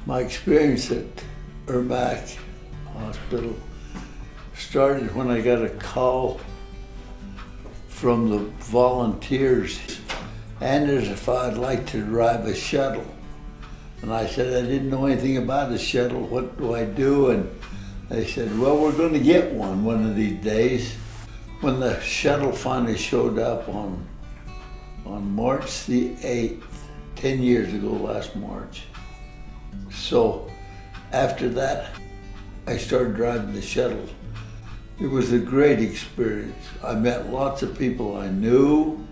My experience at EIRMC Hospital started when I got a call from the volunteers and as if I'd like to drive a shuttle. And I said, I didn't know anything about a shuttle, what do I do? And they said, well, we're going to get one of these days. When the shuttle finally showed up on March the 8th, 10 years ago, last March. So after that, I started driving the shuttle. It was a great experience. I met lots of people I knew.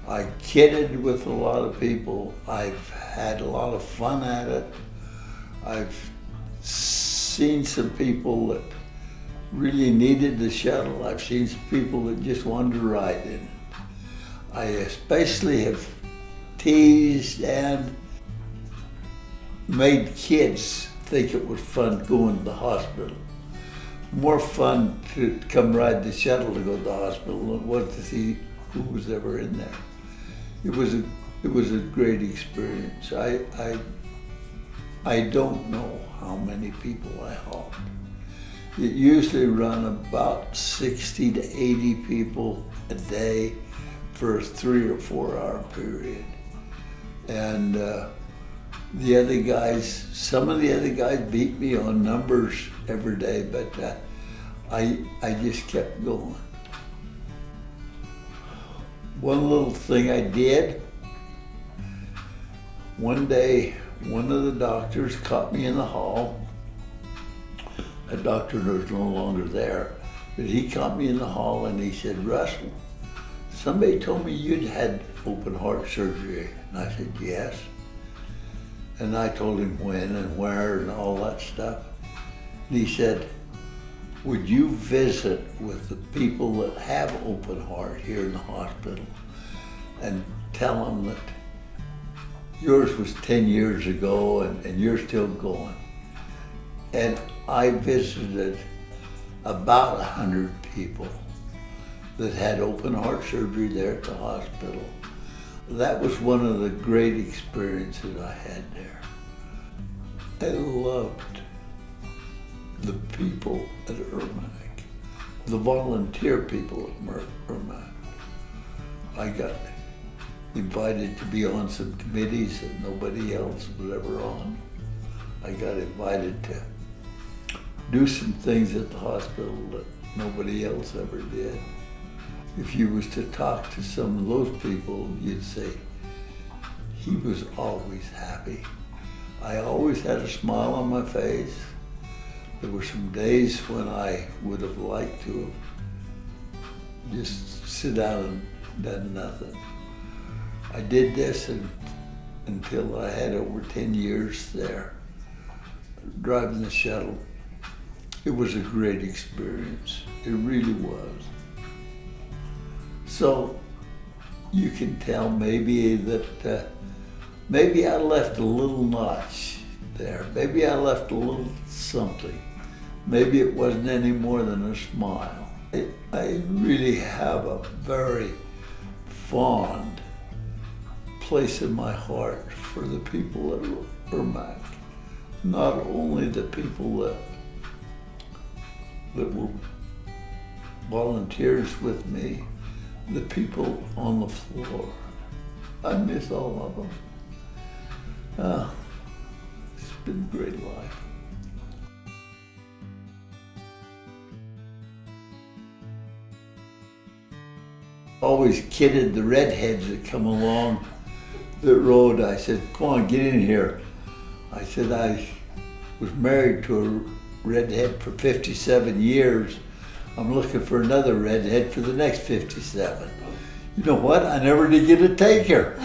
I kidded with a lot of people. I've had a lot of fun at it. I've seen some people that really needed the shuttle. I've seen some people that just wanted to ride in it. I especially have teased and made kids think it was fun going to the hospital. More fun to come ride the shuttle to go to the hospital than it was to see who was ever in there. It was a great experience. I don't know how many people I hauled. It usually run about 60 to 80 people a day for a 3 or 4 hour period. And the other guys, some of the other guys beat me on numbers every day, but I just kept going. One little thing I did, one day, one of the doctors caught me in the hall. That doctor was no longer there, but he caught me in the hall and he said, Russell, somebody told me you'd had open heart surgery. And I said, yes. And I told him when and where and all that stuff. And he said, would you visit with the people that have open heart here in the hospital and tell them that yours was 10 years ago and you're still going? And I visited about 100 people that had open heart surgery there at the hospital. That was one of the great experiences I had there. I loved the people at EIRMC, the volunteer people at EIRMC. I got invited to be on some committees that nobody else was ever on. I got invited to do some things at the hospital that nobody else ever did. If you was to talk to some of those people, you'd say, he was always happy. I always had a smile on my face. There were some days when I would have liked to have just sit down and done nothing. I did this until I had over 10 years there, driving the shuttle. It was a great experience. It really was. So you can tell maybe that maybe I left a little notch there. Maybe I left a little something. Maybe it wasn't any more than a smile. I really have a very fond place in my heart for the people at EIRMC. Not only the people that were volunteers with me, the people on the floor. I miss all of them. It's been a great life. Always kidded the redheads that come along the road. I said, come on, get in here. I said, I was married to a redhead for 57 years. I'm looking for another redhead for the next 57. You know what? I never did get to take her.